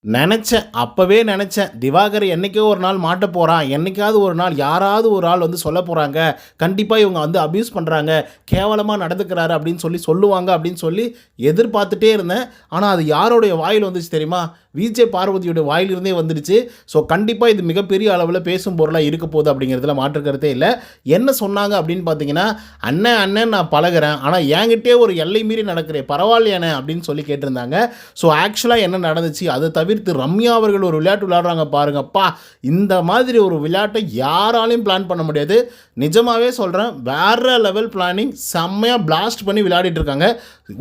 நெனச்சேன். அப்பவே நெனச்சேன். திவாகர் என்னைக்கோ ஒரு நாள் மாட்டப் போறான். என்னைக்காவது ஒரு நாள் யாராவது ஒரு ஆள் வந்து சொல்லப் போறாங்க. கண்டிப்பா இவங்க வந்து அபியூஸ் பண்றாங்க. கேவலமா நடந்துக்கிறாரு அப்படின்னு சொல்லுவாங்க அப்படின்னு சொல்லி எதிர்பார்த்துட்டே இருந்தேன். ஆனா அது யாருடைய வாயில வந்துச்சு தெரியுமா? விஜய் பார்வதியோட வாயிலிருந்தே வந்துடுச்சு. ஸோ கண்டிப்பா இது மிகப்பெரிய அளவுல பேசும் பொருளா இருக்க போகுது அப்படிங்கிறதுல மாற்று கருத்தே இல்ல. என்ன சொன்னாங்க அப்படின்னு பார்த்தீங்கன்னா, "அண்ணன் அண்ணன் நான் பழகுறேன். ஆனா என்கிட்டயே ஒரு எல்லை மீறி நடக்கிறே. பரவாயில்லையாண்ணே" அப்படின்னு சொல்லி கேட்டிருந்தாங்க. ஸோ ஆக்சுவலா என்ன நடந்துச்சு? அதை தவிர்த்து ரம்யா அவர்கள் ஒரு விளையாட்டு விளையாடுறாங்க பாருங்க. அப்பா! இந்த மாதிரி ஒரு விளையாட்டை யாராலையும் பிளான் பண்ண முடியாது. நிஜமாவே சொல்றேன். வேற லெவல் பிளானிங். செம்மையா பிளாஸ்ட் பண்ணி விளையாடிட்டு இருக்காங்க.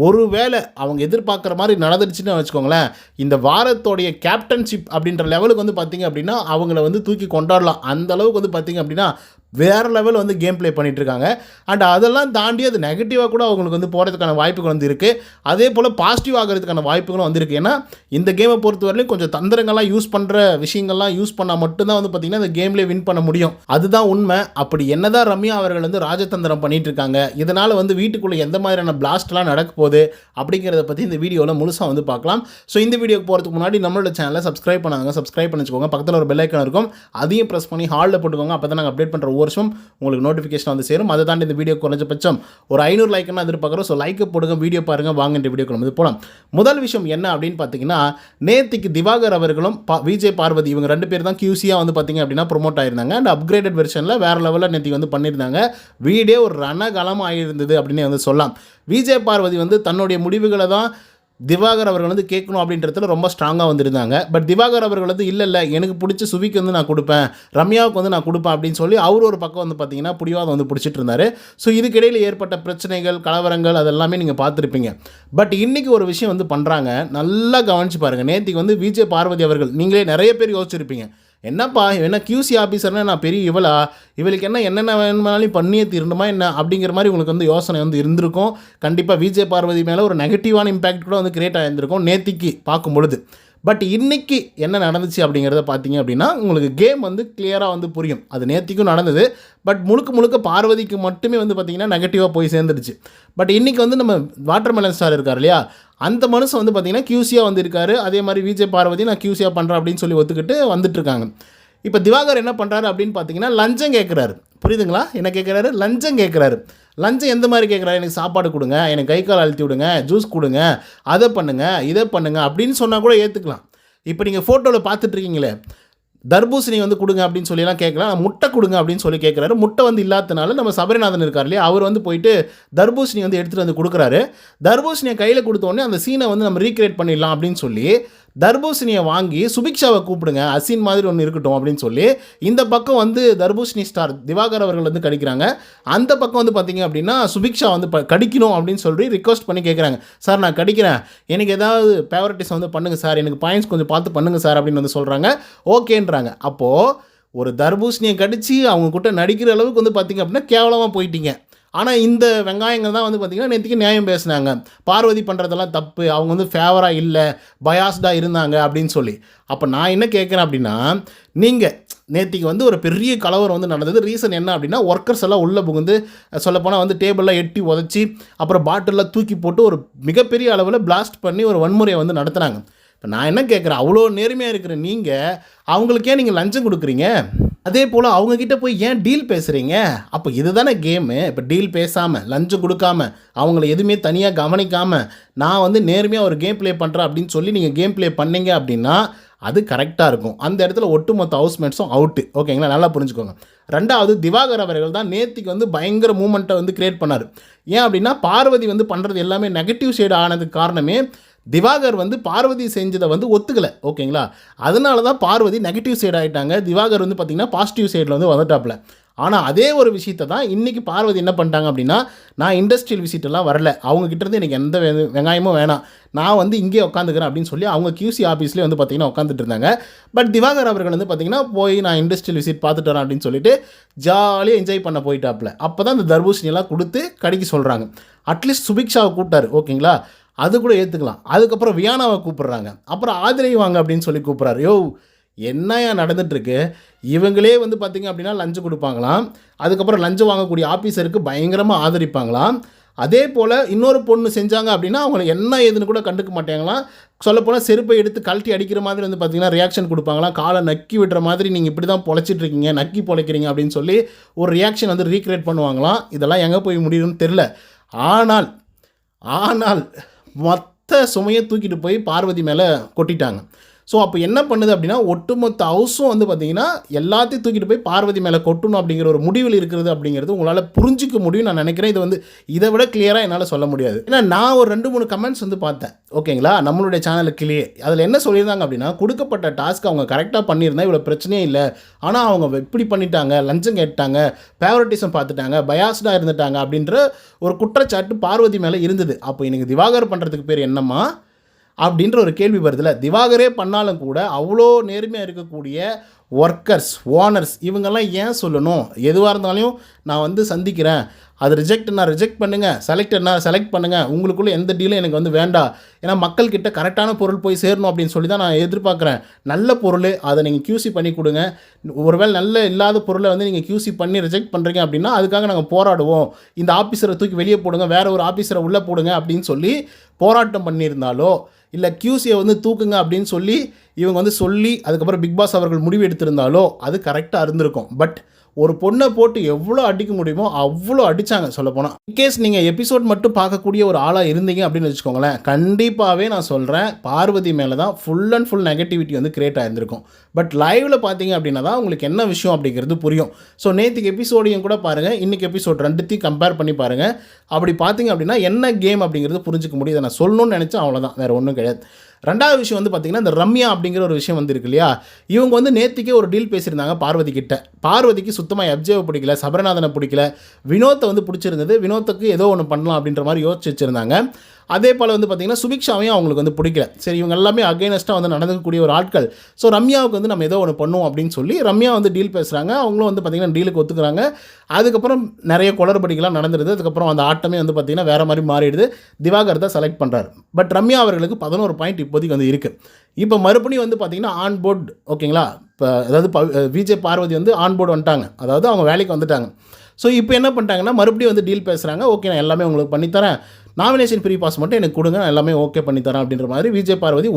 ஒருவேளை அவங்க எதிர்பார்க்குற மாதிரி நடந்துடுச்சுன்னு வச்சுக்கோங்களேன், இந்த வாரத்தோடைய கேப்டன்ஷிப் அப்படின்ற லெவலுக்கு வந்து பார்த்தீங்க அப்படின்னா, அவங்கள வந்து தூக்கி கொண்டாடலாம். அந்த அளவுக்கு வந்து பார்த்தீங்க அப்படின்னா, வேற லெவல் வந்து கேம் ப்ளே பண்ணிட்டு இருக்காங்க. அண்ட் அதெல்லாம் தாண்டி அது நெகட்டிவாக கூட அவங்களுக்கு வந்து போகிறதுக்கான வாய்ப்புகள் வந்து இருக்குது. அதே போல் பாசிட்டிவ் ஆகிறதுக்கான வாய்ப்புகளும் வந்திருக்கு. ஏன்னா இந்த கேமை பொறுத்தவரையிலும் கொஞ்சம் தந்திரங்கள்லாம் யூஸ் பண்ணுற விஷயங்கள்லாம் யூஸ் பண்ணால் மட்டும்தான் வந்து பார்த்திங்கன்னா இந்த கேம்லேயே வின் பண்ண முடியும். அதுதான் உண்மை. அப்படி என்னதான் ரம்யா அவர்கள் வந்து ராஜதந்திரம் பண்ணிட்டு இருக்காங்க, இதனால் வந்து வீட்டுக்குள்ளே எந்த மாதிரியான பிளாஸ்ட்லாம் நடக்க போகுது அப்படிங்கிறத பற்றி இந்த வீடியோவில் முழுசாக வந்து பார்க்கலாம். ஸோ இந்த வீடியோக்கு போகிறதுக்கு முன்னாடி நம்மளோட சேனலை சப்ஸ்கிரைப் பண்ணாங்க, சப்ஸ்கிரைப் பண்ணிச்சுக்கோங்க. பக்கத்தில் ஒரு பெல் ஐக்கான் இருக்கும், அதையும் ப்ரெஸ் பண்ணி ஹாலில் போட்டுக்கோங்க. அப்போ தான் நாங்கள் அப்டேட் பண்ணுற ஒவ்வொரு வருஷம் உங்களுக்கு நோட்டிஃபிகேஷன் வந்து சேரும். அதை தாண்டி இந்த வீடியோ குறைஞ்சபட்சம் ஒரு 500 லைக்னா எதிர்பார்க்குறோம். ஸோ லைக் போடுங்க, வீடியோ பாருங்கள், வாங்க இந்த வீடியோக்குள்ள வந்து போகலாம். முதல் விஷயம் என்ன அப்படின்னு பார்த்தீங்கன்னா, நேத்திக்கு திவாகர் அவர்களும் விஜய் பார்வதி இவங்க 2 பேர் தான் QC-யாக வந்து பார்த்தீங்க அப்படின்னா ப்ரொமோட் ஆயிருந்தாங்க. அண்ட் அப்கிரேடட் வெர்ஷனில் வேறு லெவலில் நேத்திக்கு வந்து பண்ணியிருந்தாங்க. வீடே ஒரு ரணகலமாக ஆகியிருந்தது அப்படின்னு வந்து சொல்லலாம். விஜய் பார்வதி வந்து தன்னுடைய முடிவுகளை தான் திவாகர் அவர்கள் வந்து கேட்கணும் அப்படின்றதுல ரொம்ப ஸ்ட்ராங்காக வந்திருந்தாங்க. பட் திவாகர் அவர்கள் வந்து இல்லை எனக்கு பிடிச்ச சுவிக்கு வந்து நான் கொடுப்பேன், ரம்யாவுக்கு வந்து நான் கொடுப்பேன் அப்படின்னு சொல்லி அவர் ஒரு பக்கம் வந்து பார்த்தீங்கன்னா பிடிவாதம் வந்து பிடிச்சிட்டு இருந்தார். ஸோ இதுக்கிடையில் ஏற்பட்ட பிரச்சனைகள், கலவரங்கள் அதெல்லாமே நீங்கள் பார்த்துருப்பீங்க. பட் இன்றைக்கி ஒரு விஷயம் வந்து பண்ணுறாங்க, நல்லா கவனித்து பாருங்கள். நேற்றுக்கு வந்து விஜய் பார்வதி அவர்கள், நீங்களே நிறைய பேர் யோசிச்சிருப்பீங்க, என்னப்பா என்ன QC ஆஃபீஸர்னா நான் பெரிய இவளுக்கு என்னென்ன வேணுமானாலும் பண்ணியே தீரணுமா என்ன அப்படிங்கிற மாதிரி உங்களுக்கு வந்து யோசனை வந்து இருந்திருக்கும். கண்டிப்பாக விஜய் பார்வதி மேலே ஒரு நெகட்டிவான இம்பேக்ட் கூட வந்து கிரியேட் ஆகியிருந்திருக்கும் நேத்திக்கு பார்க்கும் பொழுது. பட் இன்றைக்கி என்ன நடந்துச்சு அப்படிங்கிறத பார்த்தீங்க அப்படின்னா உங்களுக்கு கேம் வந்து கிளியராக வந்து புரியும். அது நேத்திக்கும் நடந்தது. பட் முழுக்க பார்வதிக்கு மட்டுமே வந்து பார்த்திங்கன்னா நெகட்டிவாக போய் சேர்ந்துடுச்சு. பட் இன்றைக்கி வந்து நம்ம வாட்டர்மெலன் ஸ்டார் இருக்கார் இல்லையா, அந்த மனுஷன் வந்து பார்த்திங்கன்னா QC-யாக வந்திருக்காரு. அதே மாதிரி விஜய் பார்வதி நான் QC-யாக பண்ணுறேன் அப்படின்னு சொல்லி ஒத்துக்கிட்டு வந்துட்டுருக்காங்க. இப்போ திவாகர் என்ன பண்ணுறாரு அப்படின்னு பார்த்தீங்கன்னா லஞ்சம் கேட்குறாரு. புரியுதுங்களா? என்ன கேட்குறாரு? லஞ்சம் கேட்குறாரு. லஞ்சம் எந்த மாதிரி கேட்குறாரு? எனக்கு சாப்பாடு கொடுங்க, எனக்கு கை கால் அழுத்தி விடுங்க, ஜூஸ் கொடுங்க, அதை பண்ணுங்கள், இதை பண்ணுங்கள் அப்படின்னு சொன்னால் கூட ஏற்றுக்கலாம். இப்போ நீங்கள் ஃபோட்டோவில் பார்த்துட்ருக்கீங்களே, தர்பூசணி வந்து கொடுங்க அப்படின்னு சொல்லிலாம் கேட்கலாம். முட்டை கொடுங்க அப்படின்னு சொல்லி கேட்குறாரு. முட்டை வந்து இல்லாதனால நம்ம சபரிநாதன் இருக்கார் இல்லையா, அவர் வந்து போயிட்டு தர்பூசணி வந்து எடுத்துகிட்டு வந்து கொடுக்குறாரு. தர்பூசணியை கையில் கொடுத்தோடனே அந்த சீனை வந்து நம்ம ரீக்ரியேட் பண்ணிடலாம் அப்படின்னு சொல்லி தர்பூசணியை வாங்கி சுபிக்ஷாவை கூப்பிடுங்க, அசின் மாதிரி ஒன்று இருக்கட்டும் அப்படின்னு சொல்லி இந்த பக்கம் வந்து தர்பூசணி ஸ்டார் திவாகர் அவர்கள் வந்து கடிக்கிறாங்க. அந்த பக்கம் வந்து பார்த்திங்க அப்படின்னா சுபிக்ஷா வந்து கடிக்கணும் அப்படின்னு சொல்லி ரிக்வஸ்ட் பண்ணி கேட்குறாங்க. சார் நான் கடிக்கிறேன், எனக்கு ஏதாவது ஃபேவரட்டிஸ் வந்து பண்ணுங்கள் சார், எனக்கு பாயிண்ட்ஸ் கொஞ்சம் பார்த்து பண்ணுங்கள் சார் அப்படின்னு வந்து சொல்கிறாங்க. ஓகேன்றாங்க. அப்போது ஒரு தர்பூசணியை கடித்து அவங்க கிட்ட நடிக்கிற அளவுக்கு வந்து பார்த்திங்க அப்படின்னா கேவலமாக போயிட்டீங்க. ஆனால் இந்த வெங்காயங்கள் தான் வந்து பார்த்திங்கன்னா நேற்றுக்கு நியாயம் பேசினாங்க. பார்வதி பண்ணுறதெல்லாம் தப்பு, அவங்க வந்து ஃபேவராக இல்லை, பயாஸ்டாக இருந்தாங்க அப்படின்னு சொல்லி. அப்போ நான் என்ன கேட்குறேன் அப்படின்னா, நீங்கள் நேற்றுக்கு வந்து ஒரு பெரிய கலவரம் வந்து நடந்தது. ரீசன் என்ன அப்படின்னா, ஒர்க்கர்ஸ் எல்லாம் உள்ளே புகுந்து சொல்லப்போனால் வந்து டேபிளில் எட்டி உதச்சி அப்புறம் பாட்டிலில் தூக்கி போட்டு ஒரு மிகப்பெரிய அளவில் பிளாஸ்ட் பண்ணி ஒரு வன்முறையை வந்து நடத்துனாங்க. இப்போ நான் என்ன கேட்குறேன், அவ்வளோ நேர்மையாக இருக்கிற நீங்கள் அவங்களுக்கே நீங்கள் லஞ்சம் கொடுக்குறீங்க, அதே போல் அவங்கக்கிட்ட போய் ஏன் டீல் பேசுகிறீங்க? அப்போ இது தானே கேமு. இப்போ டீல் பேசாமல், லஞ்சம் கொடுக்காம, அவங்கள எதுவுமே தனியாக கவனிக்காமல் நான் வந்து நேர்மையாக ஒரு கேம் ப்ளே பண்ணுறேன் அப்படின்னு சொல்லி நீங்கள் கேம் ப்ளே பண்ணீங்க அப்படின்னா அது கரெக்டாக இருக்கும். அந்த இடத்துல ஒட்டுமொத்த ஹவுஸ்மேட்ஸும் அவுட்டு. ஓகேங்களா? நல்லா புரிஞ்சுக்கோங்க. ரெண்டாவது, திவாகர் அவர்கள் தான் நேத்திக்கு வந்து பயங்கர மூமெண்ட்டை வந்து கிரியேட் பண்ணார். ஏன் அப்படின்னா பார்வதி வந்து பண்ணுறது எல்லாமே நெகட்டிவ் ஷேடு ஆனதுக்கு காரணமே திவாகர் வந்து பார்வதி செஞ்சதை வந்து ஒத்துக்கலை. ஓகேங்களா? அதனால தான் பார்வதி நெகட்டிவ் சைடு ஆகிட்டாங்க. திவாகர் வந்து பார்த்திங்கன்னா பாசிட்டிவ் சைடில் வந்து வந்துட்டாப்புல. ஆனால் அதே ஒரு விஷயத்தை தான் இன்றைக்கி பார்வதி என்ன பண்ணிட்டாங்க அப்படின்னா, நான் இண்டஸ்ட்ரியல் விசிட்டெல்லாம் வரல, அவங்ககிட்டருந்து எனக்கு எந்த வெங்காயமும் வேணாம், நான் வந்து இங்கே உட்காந்துக்கிறேன் அப்படின்னு சொல்லி அவங்க QC ஆஃபீஸ்லேயே வந்து பார்த்திங்கன்னா உட்காந்துட்டு இருந்தாங்க. பட் திவாகர் அவர்கள் வந்து பார்த்திங்கன்னா போய் நான் இண்டஸ்ட்ரியல் விசிட் பார்த்துட்டு வரேன் அப்படின்னு சொல்லிட்டு ஜாலியாக என்ஜாய் பண்ண போயிட்டாப்புல. அப்போ தான் இந்த தர்பூசணியெல்லாம் கொடுத்து கடிக்க சொல்கிறாங்க. அட்லீஸ்ட் சுபிக்ஷாவை கூப்பிட்டாரு. ஓகேங்களா? அது கூட ஏற்றுக்கலாம். அதுக்கப்புறம் வியானாவை கூப்பிட்றாங்க. அப்புறம் ஆதிரை வாங்க அப்படின்னு சொல்லி கூப்பிட்றாரு. யோ என்னையா நடந்துகிட்ருக்கு? இவங்களே வந்து பார்த்திங்க அப்படின்னா லஞ்சம் கொடுப்பாங்களாம். அதுக்கப்புறம் லஞ்சம் வாங்கக்கூடிய ஆஃபீஸருக்கு பயங்கரமாக ஆதரிப்பாங்களாம். அதே போல் இன்னொரு பொண்ணு செஞ்சாங்க அப்படின்னா அவங்கள என்ன ஏதுன்னு கூட கண்டுக்க மாட்டாங்களாம். சொல்லப்போனால் செருப்பை எடுத்து கழட்டி அடிக்கிற மாதிரி வந்து பார்த்திங்கன்னா ரியாக்ஷன் கொடுப்பாங்களாம். காலை நக்கி விடுற மாதிரி நீங்கள் இப்படி தான் பொழைச்சிட்ருக்கீங்க, நக்கி பொழைக்கிறீங்க அப்படின்னு சொல்லி ஒரு ரியாக்ஷன் வந்து ரீக்ரியேட் பண்ணுவாங்களாம். இதெல்லாம் எங்கே போய் முடியும்னு தெரில. ஆனால் மொத்த சுமையை தூக்கிட்டு போய் பார்வதி மேலே கொட்டிட்டாங்க. ஸோ அப்போ என்ன பண்ணுது அப்படின்னா ஒட்டுமொத்த ஹவுஸும் வந்து பார்த்திங்கன்னா எல்லாத்தையும் தூக்கிட்டு போய் பார்வதி மேலே கொட்டணும் அப்படிங்கிற ஒரு முடிவில் இருக்கிறது அப்படிங்கிறது உங்களால் புரிஞ்சிக்க முடியும் நான் நினைக்கிறேன். இது வந்து இதை விட கிளியராக என்னால் சொல்ல முடியாது. ஏன்னா நான் ஒரு 2-3 கமெண்ட்ஸ் வந்து பார்த்தேன், ஓகேங்களா, நம்மளுடைய சேனலுக்குள்ளேயே. அதில் என்ன சொல்லியிருந்தாங்க அப்படின்னா, கொடுக்கப்பட்ட டாஸ்க் அவங்க கரெக்டாக பண்ணியிருந்தா இவ்வளோ பிரச்சனையே இல்லை, ஆனால் அவங்க இப்படி பண்ணிட்டாங்க, லஞ்சம் கேட்டாங்க, ஃபேவரட்டிசம் பார்த்துட்டாங்க, பயாஸ்டாக இருந்துட்டாங்க அப்படின்ற ஒரு குற்றச்சாட்டு பார்வதி மேலே இருந்தது. அப்போ எனக்கு திவாகர் பண்ணுறதுக்கு பேர் என்னம்மா அப்படின்ற ஒரு கேள்வி வருதுல்ல. திவாகரே பண்ணாலும் கூட அவ்வளோ நேர்மையாக இருக்கக்கூடிய ஒர்க்கர்ஸ், ஓனர்ஸ் இவங்கெல்லாம் ஏன் சொல்லணும்? எதுவாக இருந்தாலும் நான் வந்து சந்திக்கிறேன், அது ரிஜெக்ட் பண்ணுங்கள், செலக்ட் பண்ணுங்கள், உங்களுக்குள்ளே எந்த டீலும் எனக்கு வந்து வேண்டாம், ஏன்னா மக்கள்கிட்ட கரெக்டான பொருள் போய் சேரணும் அப்படின்னு சொல்லி தான் நான் எதிர்பார்க்குறேன். நல்ல பொருள் அதை நீங்கள் QC பண்ணி கொடுங்க. ஒருவேளை நல்ல இல்லாத பொருளை வந்து நீங்கள் QC பண்ணி ரிஜெக்ட் பண்ணுறீங்க அப்படின்னா அதுக்காக நாங்கள் போராடுவோம், இந்த ஆஃபீஸரை தூக்கி வெளியே போடுங்க, வேறு ஒரு ஆஃபீஸரை உள்ளே போடுங்க அப்படின்னு சொல்லி போராட்டம் பண்ணியிருந்தாலோ, இல்லை QCயை வந்து தூக்குங்க அப்படின்னு சொல்லி இவங்க வந்து சொல்லி அதுக்கப்புறம் பிக் பாஸ் அவர்கள் முடிவு எடுத்திருந்தாலோ அது கரெக்டாக இருந்திருக்கும். பட் ஒரு பொண்ணை போட்டு எவ்வளோ அடிக்க முடியுமோ அவ்வளோ அடித்தாங்க சொல்லப்போனால். இன்கேஸ் நீங்கள் எபிசோட் மட்டும் பார்க்கக்கூடிய ஒரு ஆளாக இருந்தீங்க அப்படின்னு வச்சுக்கோங்களேன், கண்டிப்பாகவே நான் சொல்கிறேன் பார்வதி மேலே தான் ஃபுல் அண்ட் ஃபுல் நெகட்டிவிட்டி வந்து கிரியேட் ஆகிருந்திருக்கும். பட் லைவில் பார்த்தீங்க அப்படின்னா தான் உங்களுக்கு என்ன விஷயம் அப்படிங்கிறது புரியும். ஸோ நேற்றுக்கு எபிசோடையும் கூட பாருங்கள், இன்றைக்கி எபிசோட் ரெண்டுத்தையும் கம்பேர் பண்ணி பாருங்கள். அப்படி பார்த்தீங்க அப்படின்னா என்ன கேம் அப்படிங்கிறது புரிஞ்சிக்க முடியுது. நான் சொல்லணும்னு நினச்சேன், அவ்வளோதான், வேறு ஒன்றும் கிடையாது. ரெண்டாவது விஷயம் வந்து பார்த்திங்கன்னா இந்த ரம்யா அப்படிங்கிற ஒரு விஷயம் வந்து இருக்கு இல்லையா, இவங்க வந்து நேற்றுக்கே ஒரு டீல் பேசியிருந்தாங்க பார்வதி கிட்ட. பார்வதிக்கு சுத்தமாக FJவை பிடிக்கல, சபரநாதனை பிடிக்கல, வினோத்தை வந்து பிடிச்சிருந்தது, வினோத்துக்கு ஏதோ ஒன்று பண்ணலாம் அப்படின்ற மாதிரி யோசிச்சு வச்சுருந்தாங்க. அதே போல் வந்து பார்த்திங்கன்னா சுபிக்ஷாவையும் அவங்களுக்கு வந்து பிடிக்கல. சரி, இவங்க எல்லாமே அகைனஸ்ட்டாக வந்து நடந்துக்கக்கூடிய ஒரு ஆட்கள். ஸோ ரம்யாவுக்கு வந்து நம்ம ஏதோ ஒன்று பண்ணுவோம் அப்படின்னு சொல்லி ரம்யா வந்து டீல் பேசுகிறாங்க. அவங்களும் வந்து பார்த்திங்கன்னா டீலுக்கு ஒத்துக்கிறாங்க. அதுக்கப்புறம் நிறைய குளறுபடிகள்லாம் நடந்துடுது. அதுக்கப்புறம் அந்த ஆட்டமே வந்து பார்த்திங்கன்னா வேறு மாதிரி மாறிடுது. திவாகர் தான் செலக்ட் பண்ணுறாரு. பட் ரம்யா அவர்களுக்கு 11 பாயிண்ட் இப்போதைக்கு வந்து இருக்குது. இப்போ மறுபடியும் வந்து பார்த்திங்கன்னா ஆன் போர்டு, ஓகேங்களா, இப்போ அதாவது விஜய் பார்வதி வந்து ஆன் போர்டு வந்துட்டாங்க, அதாவது அவங்க வேலைக்கு வந்துட்டாங்க. ஸோ இப்போ என்ன பண்ணிட்டாங்கன்னா மறுபடியும் வந்து டீல் பேசுகிறாங்க. ஓகே, நான் எல்லாமே உங்களுக்கு பண்ணித்தரேன், நாமினேஷன் ஃப்ரீ பாஸ் மட்டும் எனக்கு கொடுங்க, நான் எல்லாமே ஓகே பண்ணித்தரேன் அப்படின்ற மாதிரி விஜய் பார்வதி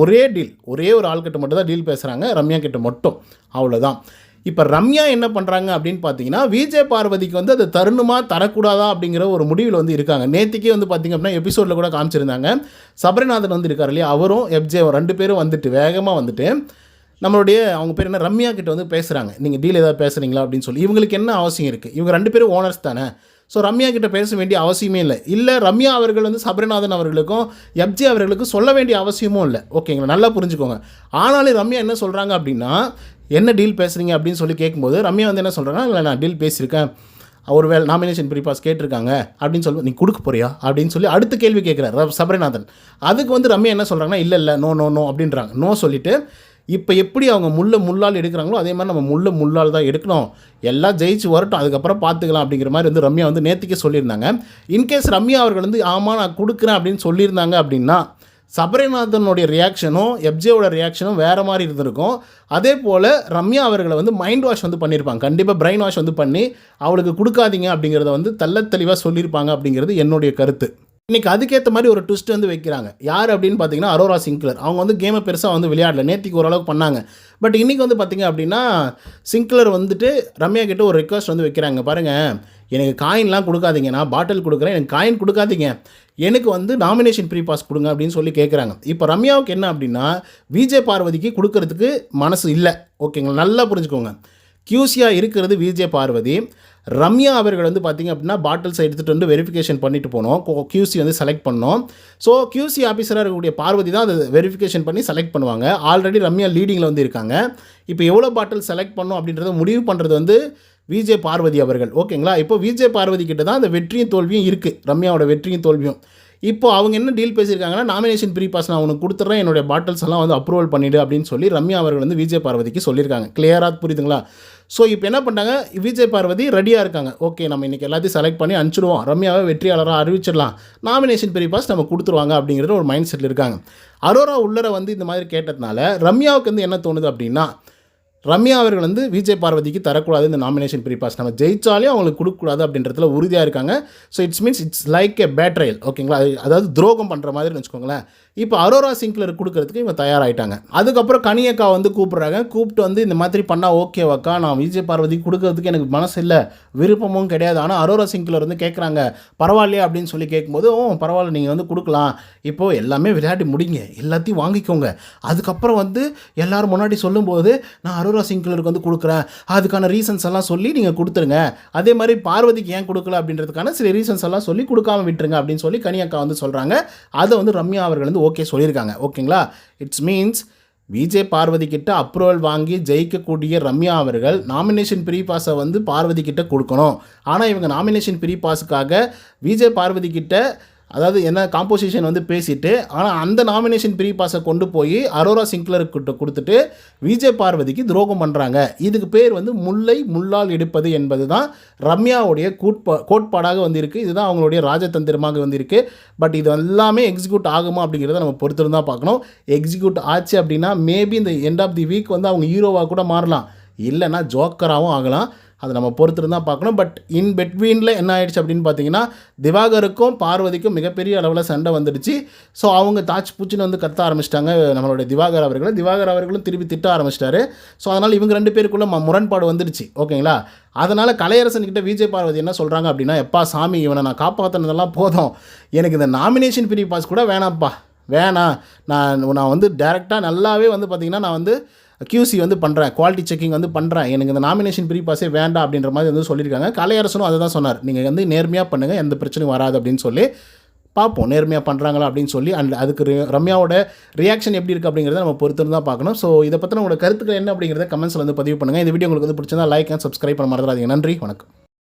ஒரே ஒரு ஆள்கிட்ட மட்டும் தான் டீல் பேசுகிறாங்க, ரம்யா கிட்ட மட்டும், அவ்வளோதான். இப்போ ரம்யா என்ன பண்ணுறாங்க அப்படின்னு பார்த்தீங்கன்னா விஜய் பார்வதிக்கு வந்து அது தரணுமா தரக்கூடாதா அப்படிங்கிற ஒரு முடிவில் வந்து இருக்காங்க. நேற்றுக்கே வந்து பார்த்திங்க அப்படின்னா எபிசோடில் கூட காமிச்சிருந்தாங்க. சபரிநாதன் வந்து இருக்கார் இல்லையா, அவரும் FJ 2 பேரும் வந்துட்டு வேகமாக வந்துட்டு நம்மளுடைய அவங்க பேர் என்ன ரம்யா கிட்ட வந்து பேசுகிறாங்க, நீங்கள் டீல் ஏதாவது பேசுகிறீங்களா அப்படின்னு சொல்லி. இவங்களுக்கு என்ன அவசியம் இருக்குது? இவங்க 2 பேரும் ஓனர்ஸ் தானே. ஸோ ரம்யா கிட்ட பேச வேண்டிய அவசியமே இல்லை. ரம்யா அவர்கள் வந்து சபரிநாதன் அவர்களுக்கும் FJ அவர்களுக்கும் சொல்ல வேண்டிய அவசியமும் இல்லை, ஓகேங்களா, நல்லா புரிஞ்சுக்கோங்க. ஆனாலும் ரம்யா என்ன சொல்கிறாங்க அப்படின்னா, என்ன டீல் பேசுகிறீங்க அப்படின்னு சொல்லி கேட்கும்போது ரம்யா வந்து என்ன சொல்கிறாங்கன்னா, இல்லை நான் டீல் பேசியிருக்கேன், ஒரு வேலை நாமினேஷன் ஃப்ரீ பாஸ் கேட்டிருக்காங்க அப்படின்னு சொல்லி, நீ கொடுக்க போறியா அப்படின்னு சொல்லி அடுத்த கேள்வி கேட்குறாரு சபரிநாதன். அதுக்கு வந்து ரம்யா என்ன சொல்கிறாங்கன்னா, இல்லை நோ அப்படின்றாங்க. நோ சொல்லிவிட்டு இப்போ எப்படி அவங்க முள்ளால் எடுக்கிறாங்களோ அதே மாதிரி நம்ம முள்ளால் தான் எடுக்கணும், எல்லாம் ஜெயிச்சு வரட்டும், அதுக்கப்புறம் பார்த்துக்கலாம் அப்படிங்கிற மாதிரி வந்து ரம்யா வந்து நேற்றுக்கே சொல்லியிருந்தாங்க. இன்கேஸ் ரம்யா அவர்கள் வந்து ஆமாம் நான் கொடுக்குறேன் அப்படின்னு சொல்லியிருந்தாங்க அப்படின்னா சபரிநாதனுடைய ரியாக்ஷனும் FJயோட ரியாக்ஷனும் வேறு மாதிரி இருந்திருக்கும். அதே போல் ரம்யா அவர்களை வந்து மைண்ட் வாஷ் வந்து பண்ணியிருப்பாங்க, கண்டிப்பாக பிரெயின் வாஷ் வந்து பண்ணி அவளுக்கு கொடுக்காதீங்க அப்படிங்கிறத வந்து தெளிவாக சொல்லியிருப்பாங்க அப்படிங்கிறது என்னுடைய கருத்து. இன்றைக்கி அதுக்கேற்ற மாதிரி ஒரு ட்விஸ்ட் வந்து வைக்கிறாங்க. யார் அப்படின்னு பார்த்தீங்கன்னா அரோரா சிங்க்லர். அவங்க வந்து கேமை பெருசாக வந்து விளையாடல, நேற்றுக்கு ஓரளவுக்கு பண்ணாங்க. பட் இன்றைக்கி வந்து பார்த்திங்க அப்படின்னா சிங்க்லர் வந்துட்டு ரம்யா கிட்ட ஒரு ரிக்வஸ்ட் வந்து வைக்கிறாங்க. பாருங்கள், எனக்கு காயின்லாம் கொடுக்காதீங்க, நான் பாட்டில் கொடுக்குறேன், எனக்கு காயின் கொடுக்காதீங்க, எனக்கு வந்து நாமினேஷன் ஃப்ரீ பாஸ் கொடுங்க அப்படின்னு சொல்லி கேட்குறாங்க. இப்போ ரம்யாவுக்கு என்ன அப்படின்னா விஜய் பார்வதிக்கு கொடுக்கறதுக்கு மனசு இல்லை, ஓகேங்களா, நல்லா புரிஞ்சுக்கோங்க. QCயாக இருக்கிறது விஜய் பார்வதி. ரம்யா அவர்கள் வந்து பார்த்திங்க அப்படின்னா பாட்டில்ஸ் எடுத்துகிட்டு வந்து வெரிஃபிகேஷன் பண்ணிட்டு போனோம், QC வந்து செலக்ட் பண்ணோம். ஸோ QC ஆஃபீஸராக இருக்கக்கூடிய பார்வதி தான் அதை வெரிஃபிகேஷன் பண்ணி செலக்ட் பண்ணுவாங்க. ஆல்ரெடி ரம்யா லீடிங்கில் வந்து இருக்காங்க. இப்போ எவ்வளோ பாட்டில் செலக்ட் பண்ணோம் அப்படின்றத முடிவு பண்ணுறது வந்து விஜய் பார்வதி அவர்கள், ஓகேங்களா. இப்போ விஜய் பார்வதி கிட்ட தான் அந்த வெற்றியும் தோல்வியும் இருக்குது, ரம்யாவோட வெற்றியும் தோல்வியும். இப்போ அவங்க என்ன டீல் பேசியிருக்காங்கன்னா, நாமினேஷன் ஃப்ரீ பாஸ் நான் உனக்கு கொடுத்துட்றேன், என்னுடைய பாட்டில்ஸ் எல்லாம் வந்து அப்ரூவல் பண்ணிவிடு அப்படின்னு சொல்லி ரம்யா அவர்கள் வந்து விஜய் பார்வதிக்கு சொல்லியிருக்காங்க. கிளியராக புரியுதுங்களா? ஸோ இப்போ என்ன பண்ணிட்டாங்க, விஜய் பார்வதி ரெடியாக இருக்காங்க. ஓகே, நம்ம இன்றைக்கி எல்லாத்தையும் செலக்ட் பண்ணி அனுப்பிச்சிடுவோம், ரம்யாவை வெற்றியாளராக அறிவிச்சிடலாம், நாமினேஷன் ஃப்ரீ பாஸ் நம்ம கொடுத்துருவாங்க அப்படிங்கிற ஒரு மைண்ட் செட்டில் இருக்காங்க. அரோரா உள்ளர வந்து இந்த மாதிரி கேட்டதுனால ரம்யாவுக்கு வந்து என்ன தோணுது அப்படின்னா, ரம்யா அவர்கள் வந்து விஜய் பார்வதிக்கு தரக்கூடாது இந்த நாமினேஷன் ஃப்ரீ பாஸ். நம்ம ஜெயிச்சாலையும் அவங்களுக்கு கொடுக்கக்கூடாது அப்படின்றதுல உறுதியாக இருக்காங்க. So it's means it's like a betrayal. ஓகேங்களா, அதாவது துரோகம் பண்ணுற மாதிரி வச்சுக்கோங்களேன். இப்போ அரோரா சிங்க்லர் கொடுக்கறதுக்கு இவங்க தயாராகிட்டாங்க. அதுக்கப்புறம் கனியக்கா வந்து கூப்பிட்றாங்க. கூப்பிட்டு வந்து இந்த மாதிரி பண்ணால் ஓகேவாக்கா, நான் விஜய் பார்வதிக்கு கொடுக்கறதுக்கு எனக்கு மனசு இல்லை, விருப்பமும் கிடையாது. ஆனால் அரோரா சிங்க்லர் வந்து கேட்குறாங்க பரவாயில்லையா அப்படின்னு சொல்லி கேட்கும்போது, பரவாயில்ல நீங்கள் வந்து கொடுக்கலாம், இப்போது எல்லாமே விளையாடி முடிங்க, எல்லாத்தையும் வாங்கிக்கோங்க, அதுக்கப்புறம் வந்து எல்லோரும் முன்னாடி சொல்லும்போது நான் அரோரா சிங்க்லருக்கு வந்து கொடுக்குறேன், அதுக்கான ரீசன்ஸ் எல்லாம் சொல்லி நீங்கள் கொடுத்துருங்க. அதே மாதிரி பார்வதிக்கு ஏன் கொடுக்கல அப்படின்றதுக்கான சில ரீசன்ஸ் எல்லாம் சொல்லி கொடுக்காம விட்டுருங்க அப்படின்னு சொல்லி கனியக்கா வந்து சொல்கிறாங்க. அதை வந்து ரம்யா அவர்கள் வந்து ஓகே சொல்லியிருக்காங்க. ஓகேங்களா, இட்ஸ் மீன்ஸ் விஜய் பார்வதி கிட்ட அப்ரூவல் வாங்கி ஜெயிக்கக்கூடிய ரம்யா அவர்கள் நாமினேஷன் ப்ரீ பாஸை வந்து பார்வதி கிட்ட கொடுக்கணும். ஆனால் இவங்க நாமினேஷன் ப்ரீ பாஸுக்காக விஜய் பார்வதி கிட்ட அதாவது என்ன காம்போசிஷன் வந்து பேசிட்டு, ஆனால் அந்த நாமினேஷன் ப்ரீ பாஸை கொண்டு போய் அரோரா சிங்க்லர்கிட்ட கொடுத்துட்டு விஜய் பார்வதிக்கு துரோகம் பண்ணுறாங்க. இதுக்கு பேர் வந்து முல்லை முள்ளால் எடுப்பது என்பது தான் ரம்யாவுடைய கோட்பாடாக வந்திருக்கு. இதுதான் அவங்களுடைய ராஜதந்திரமாக வந்திருக்கு. பட் இது எல்லாமே எக்ஸிக்யூட் ஆகுமா அப்படிங்கிறத நம்ம பொறுத்திருந்து தான் பார்க்கணும். எக்ஸிக்யூட் ஆச்சு அப்படின்னா மேபி இந்த எண்ட் ஆஃப் தி வீக் வந்து அவங்க ஹீரோவாக கூட மாறலாம், இல்லைன்னா ஜோக்கராகவும் ஆகலாம். அதை நம்ம பொறுத்திருந்து தான் பார்க்கணும். பட் இன் பிட்வீனில் என்ன ஆயிடுச்சு அப்படின்னு பார்த்தீங்கன்னா, திவாகருக்கும் பார்வதிக்கும் மிகப்பெரிய அளவில் சண்டை வந்துடுச்சு. ஸோ அவங்க தாச்சு பூச்சின்னு வந்து கத்த ஆரம்பிச்சிட்டாங்க நம்மளுடைய திவாகர் அவர்களை. திவாகர் அவர்களும் திருப்பி திட்ட ஆரம்பிச்சிட்டாரு. ஸோ அதனால் இவங்க 2 பேருக்குள்ளே முரண்பாடு வந்துடுச்சு. ஓகேங்களா, அதனால் கலையரசன்கிட்ட விஜய் பார்வதி என்ன சொல்கிறாங்க அப்படின்னா, எப்பா சாமி, இவனை நான் காப்பாற்றினதெல்லாம் போதும், எனக்கு இந்த நாமினேஷன் ஃப்ரீ பாஸ் கூட வேணாம்ப்பா, வேணாம், நான் வந்து டேரெக்டாக நல்லாவே வந்து பார்த்திங்கன்னா நான் வந்து QC வந்து பண்ணுறேன், குவாலிட்டி செக்கிங் வந்து பண்ணுறேன், எனக்கு இந்த நாமினேஷன் ப்ரீ பாஸே வேண்டாம் அப்படின்ற மாதிரி வந்து சொல்லியிருக்காங்க. கலையரசனும் அதை தான் சொன்னார், நீங்கள் வந்து நேர்மையாக பண்ணுங்கள், எந்த பிரச்சனையும் வராது அப்படின்னு சொல்லி. பார்ப்போம் நேர்மையாக பண்ணுறாங்களா அப்படின்னு சொல்லி. அண்ட் அதுக்கு ரம்யாவோட ரியாக்ஷன் எப்படி இருக்குது அப்படிங்கிறத நம்ம பொறுத்து தான் பார்க்கணும். ஸோ இதை பற்றின உங்களோட கருத்துக்கள் என்ன அப்படிங்கிறத கமெண்ட்ஸில் வந்து பதிவு பண்ணுங்கள். இந்த வீடியோ உங்களுக்கு வந்து பிடிச்சிருந்தா லைக் அண்ட் சப்ஸ்கிரைப் பண்ண மறந்துடாதீங்க. நன்றி, வணக்கம்.